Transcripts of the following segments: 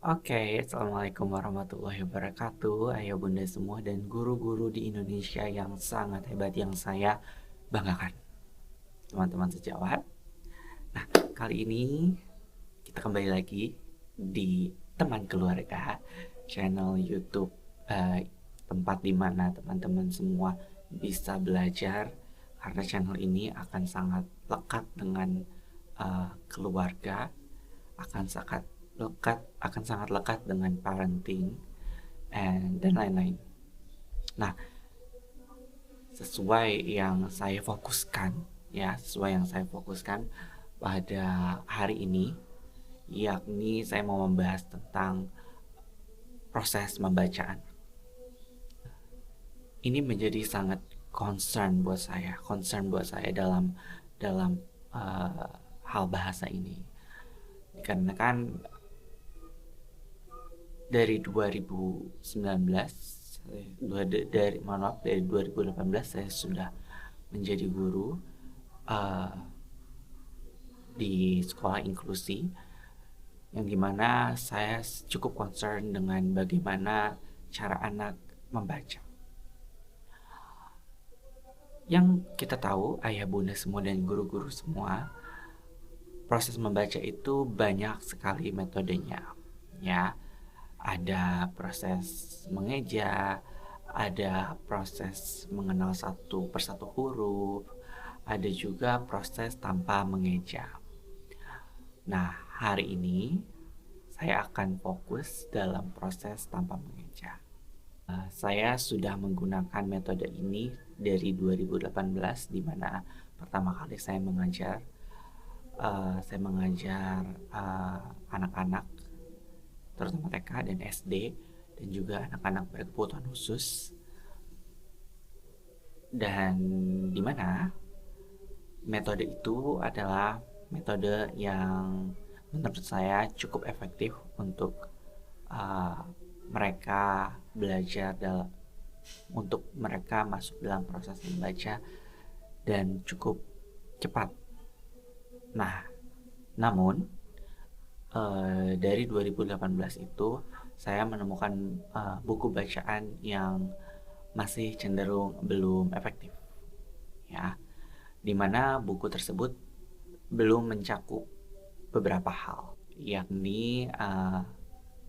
Assalamualaikum warahmatullahi wabarakatuh, ayah bunda semua dan guru-guru di Indonesia yang sangat hebat yang saya banggakan, teman-teman sejawat. Nah, kali ini kita kembali lagi di Teman Keluarga, channel YouTube, tempat dimana teman-teman semua bisa belajar, karena channel ini akan sangat lekat dengan keluarga, akan sangat lekat dengan parenting dan lain-lain. Nah, sesuai yang saya fokuskan pada hari ini, yakni saya mau membahas tentang proses pembacaan. Ini menjadi sangat concern buat saya dalam dalam hal bahasa ini. Karena kan dari 2019 dari 2018 saya sudah menjadi guru di sekolah inklusi, yang dimana saya cukup concern dengan bagaimana cara anak membaca. Yang kita tahu, ayah bunda semua dan guru-guru semua, proses membaca itu banyak sekali metodenya, ya. Ada proses mengeja, ada proses mengenal satu persatu huruf, ada juga proses tanpa mengeja. Nah, hari ini saya akan fokus dalam proses tanpa mengeja. Saya sudah menggunakan metode ini dari 2018, di mana pertama kali saya mengajar anak-anak, terutama TK dan SD, dan juga anak-anak berkebutuhan khusus, dan di mana metode itu adalah metode yang menurut saya cukup efektif untuk mereka belajar untuk mereka masuk dalam proses membaca dan cukup cepat. Nah, namun dari 2018 itu saya menemukan buku bacaan yang masih cenderung belum efektif, ya, dimana buku tersebut belum mencakup beberapa hal, yakni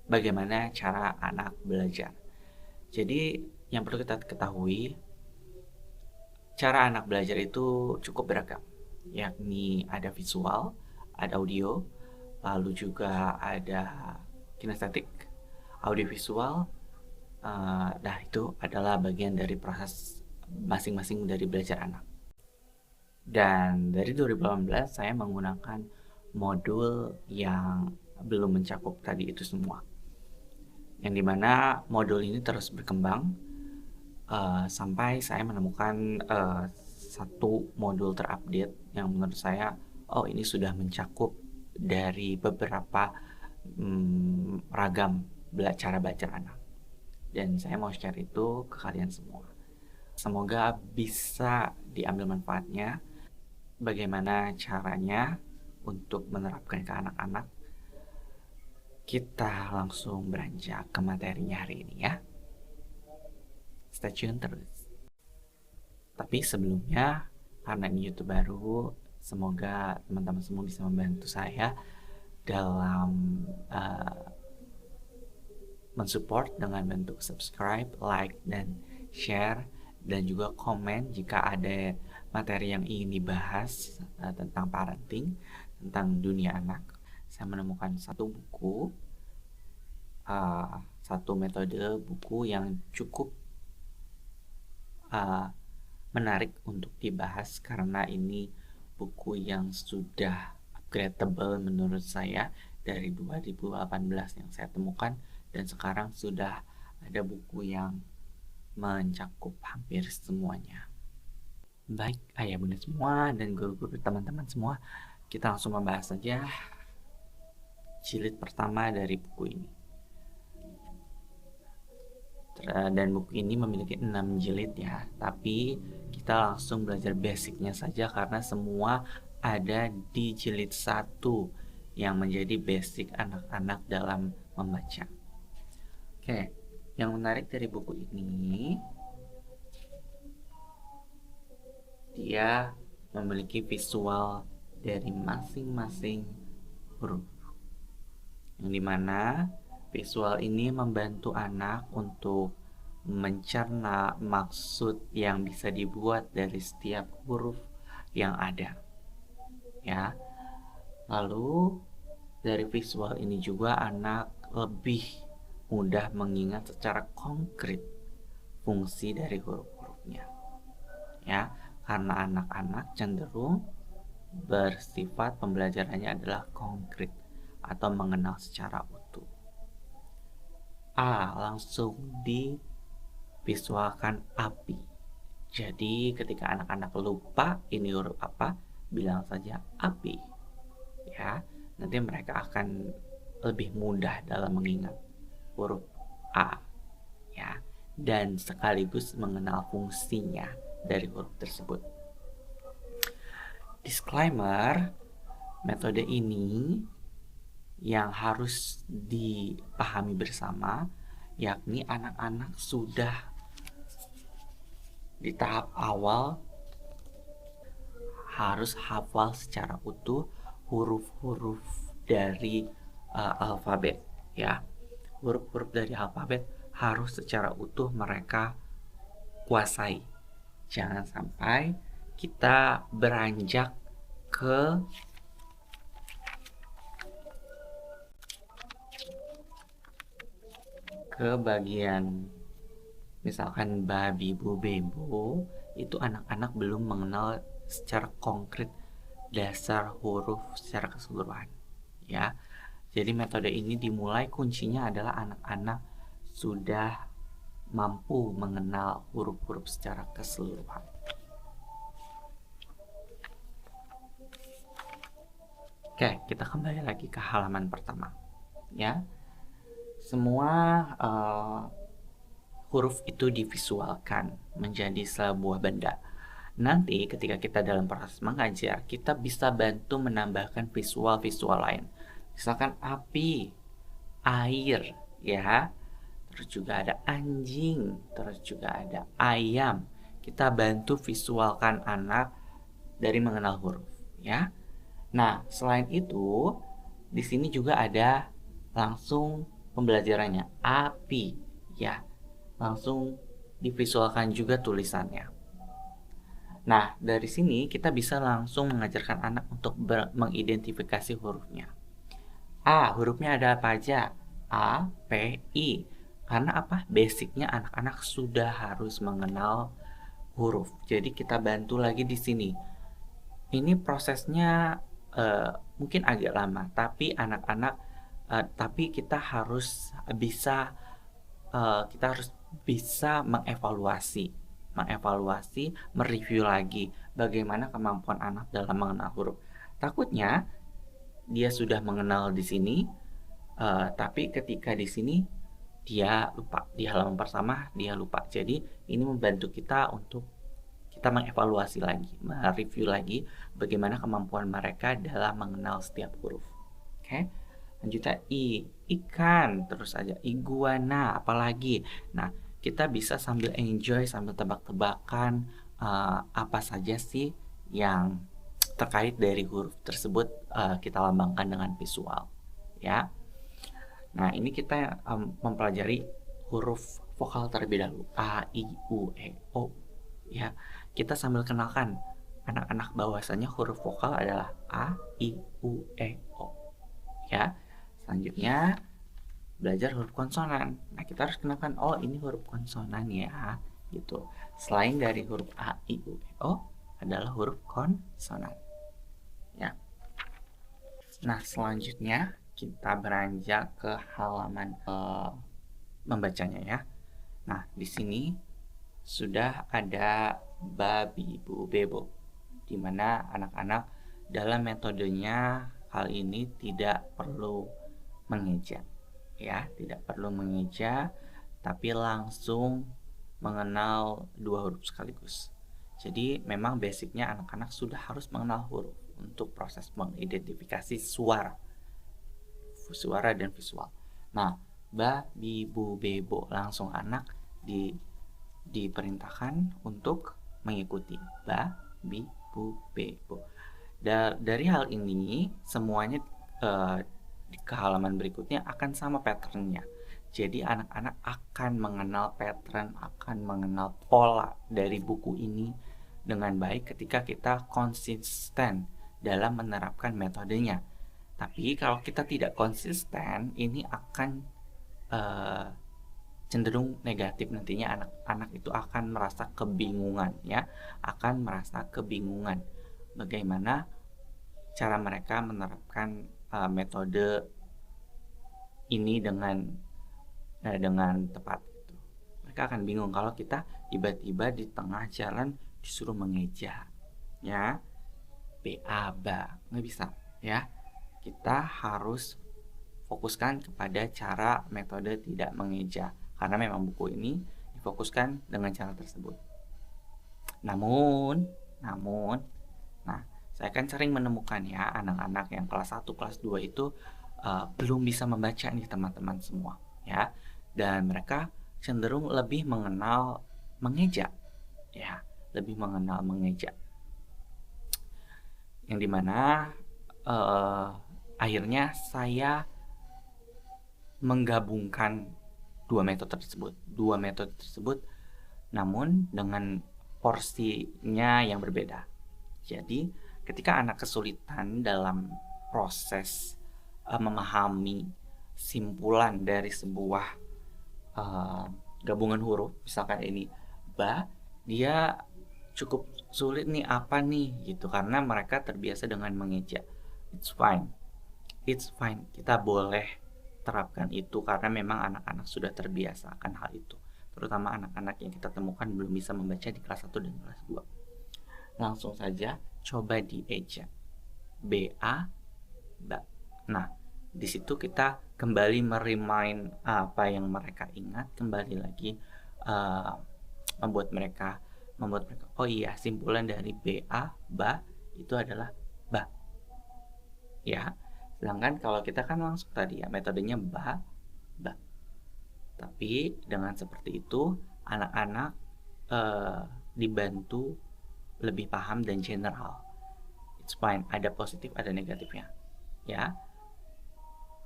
bagaimana cara anak belajar. Jadi yang perlu kita ketahui, cara anak belajar itu cukup beragam, yakni ada visual, ada audio, lalu juga ada kinestetik. Audiovisual, itu adalah bagian dari proses masing-masing dari belajar anak. Dan dari 2018 saya menggunakan modul yang belum mencakup tadi itu semua, yang dimana modul ini terus berkembang sampai saya menemukan satu modul terupdate yang menurut saya, ini sudah mencakup dari beberapa ragam cara belajar anak, dan saya mau share itu ke kalian semua. Semoga bisa diambil manfaatnya, bagaimana caranya untuk menerapkan ke anak-anak. Kita langsung beranjak ke materinya hari ini, ya. Stay tune terus. Tapi sebelumnya, karena ini YouTube baru, semoga teman-teman semua bisa membantu saya dalam mensupport dengan bentuk subscribe, like, dan share, dan juga komen jika ada materi yang ingin dibahas tentang parenting, tentang dunia anak. Saya menemukan satu metode buku yang cukup menarik untuk dibahas, karena ini buku yang sudah upgradable menurut saya dari 2018 yang saya temukan, dan sekarang sudah ada buku yang mencakup hampir semuanya. Baik, ayah bunda semua dan guru-guru teman-teman semua, kita langsung membahas saja jilid pertama dari buku ini. Dan buku ini memiliki 6 jilid, ya, tapi kita langsung belajar basicnya saja karena semua ada di jilid 1, yang menjadi basic anak-anak dalam membaca. Oke, yang menarik dari buku ini, dia memiliki visual dari masing-masing huruf, yang dimana visual ini membantu anak untuk mencerna maksud yang bisa dibuat dari setiap huruf yang ada, ya. Lalu dari visual ini juga anak lebih mudah mengingat secara konkret fungsi dari huruf-hurufnya, ya, karena anak-anak cenderung bersifat pembelajarannya adalah konkret atau mengenal secara utuh. A langsung divisualkan api. Jadi ketika anak-anak lupa ini huruf apa, bilang saja api, ya. Nanti mereka akan lebih mudah dalam mengingat huruf A, ya, dan sekaligus mengenal fungsinya dari huruf tersebut. Disclaimer, metode ini yang harus dipahami bersama, yakni anak-anak sudah di tahap awal harus hafal secara utuh huruf-huruf dari alfabet, ya. Huruf-huruf dari alfabet harus secara utuh mereka kuasai. Jangan sampai kita beranjak ke bagian misalkan babi bu bebo, itu anak-anak belum mengenal secara konkret dasar huruf secara keseluruhan, ya. Jadi metode ini dimulai, kuncinya adalah anak-anak sudah mampu mengenal huruf-huruf secara keseluruhan. Oke, kita kembali lagi ke halaman pertama, ya. Semua huruf itu divisualkan menjadi sebuah benda. Nanti ketika kita dalam proses mengajar, kita bisa bantu menambahkan visual-visual lain. Misalkan api, air, ya. Terus juga ada anjing, terus juga ada ayam. Kita bantu visualkan anak dari mengenal huruf, ya. Nah, selain itu, di sini juga ada langsung pembelajarannya, api, ya. Langsung divisualkan juga tulisannya. Nah, dari sini kita bisa langsung mengajarkan anak untuk mengidentifikasi hurufnya. A, hurufnya ada apa aja? A, P, I. Karena apa? Basicnya anak-anak sudah harus mengenal huruf. Jadi kita bantu lagi di sini. Ini prosesnya mungkin agak lama, tapi anak-anak tapi kita harus bisa mengevaluasi, mereview lagi bagaimana kemampuan anak dalam mengenal huruf. Takutnya dia sudah mengenal di sini, tapi ketika di sini dia lupa, di halaman pertama dia lupa. Jadi ini membantu kita untuk kita mengevaluasi lagi, mereview lagi bagaimana kemampuan mereka dalam mengenal setiap huruf. Oke, lanjutnya I, ikan, terus aja iguana, apalagi. Nah, kita bisa sambil enjoy, sambil tebak-tebakan apa saja sih yang terkait dari huruf tersebut, kita lambangkan dengan visual, ya. Nah, ini kita mempelajari huruf vokal terlebih dahulu, A, I, U, E, O, ya. Kita sambil kenalkan anak-anak bahwasanya huruf vokal adalah A, I, U, E, O, ya. Selanjutnya belajar huruf konsonan. Nah, kita harus kenalkan, oh ini huruf konsonan ya, gitu. Selain dari huruf A, I, U, E, O adalah huruf konsonan, ya. Nah, selanjutnya kita beranjak ke halaman membacanya, ya. Nah, di sini sudah ada babi bu bebo, di mana anak-anak dalam metodenya kali ini tidak perlu mengeja, ya, tidak perlu mengeja, tapi langsung mengenal dua huruf sekaligus. Jadi memang basicnya anak-anak sudah harus mengenal huruf untuk proses mengidentifikasi suara, suara dan visual. Nah, ba, bi, bu, be, bo, langsung anak diperintahkan untuk mengikuti ba, bi, bu, be, bo. Dari hal ini semuanya ke halaman berikutnya akan sama patternnya. Jadi anak-anak akan mengenal pattern, akan mengenal pola dari buku ini dengan baik ketika kita konsisten dalam menerapkan metodenya. Tapi kalau kita tidak konsisten, ini akan cenderung negatif. Nantinya anak-anak itu akan merasa kebingungan, ya, akan merasa kebingungan bagaimana cara mereka menerapkan metode ini dengan tepat. Mereka akan bingung kalau kita tiba-tiba di tengah jalan disuruh mengeja, ya, ba, ba, nggak bisa, ya. Kita harus fokuskan kepada cara metode tidak mengeja, karena memang buku ini difokuskan dengan cara tersebut. Namun, nah, saya kan sering menemukan, ya, anak-anak yang kelas 1, kelas 2 itu belum bisa membaca nih teman-teman semua, ya, dan mereka cenderung lebih mengenal mengeja, ya, lebih mengenal mengeja, yang dimana akhirnya saya menggabungkan dua metode tersebut namun dengan porsinya yang berbeda. Jadi ketika anak kesulitan dalam proses memahami simpulan dari sebuah gabungan huruf, misalkan ini ba, dia cukup sulit nih, apa nih gitu, karena mereka terbiasa dengan mengeja. It's fine, kita boleh terapkan itu karena memang anak-anak sudah terbiasa akan hal itu, terutama anak-anak yang kita temukan belum bisa membaca di kelas 1 dan kelas 2. Langsung saja coba dieja ba, ba. Nah, di situ kita kembali meremind apa yang mereka ingat, kembali lagi membuat mereka oh iya, simpulan dari ba, ba itu adalah ba, ya. Sedangkan kalau kita kan langsung tadi, ya, metodenya ba, ba. Tapi dengan seperti itu anak-anak dibantu lebih paham dan general. It's fine, ada positif ada negatifnya, ya.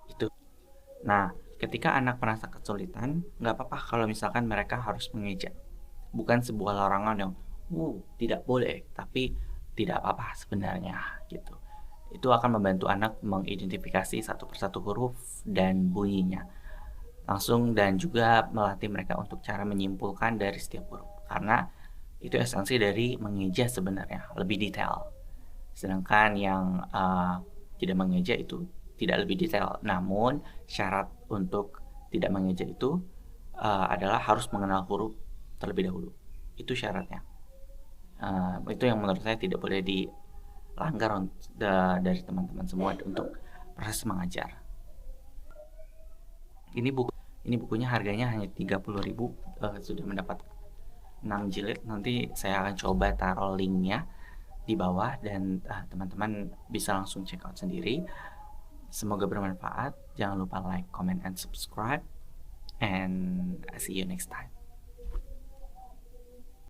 Itu. Nah, ketika anak merasa kesulitan, nggak apa-apa kalau misalkan mereka harus mengeja. Bukan sebuah larangan yang tidak boleh, tapi tidak apa-apa sebenarnya, gitu. Itu akan membantu anak mengidentifikasi satu persatu huruf dan bunyinya langsung, dan juga melatih mereka untuk cara menyimpulkan dari setiap huruf, karena itu esensi dari mengeja sebenarnya, lebih detail. Sedangkan yang tidak mengeja itu tidak lebih detail, namun syarat untuk tidak mengeja itu adalah harus mengenal huruf terlebih dahulu. Itu syaratnya. Itu yang menurut saya tidak boleh dilanggar dari teman-teman semua untuk proses mengajar. Ini bukunya harganya hanya 30.000, sudah mendapat 6 jilid. Nanti saya akan coba taruh linknya di bawah dan teman-teman bisa langsung check out sendiri. Semoga bermanfaat. Jangan lupa like, comment, and subscribe, and see you next time.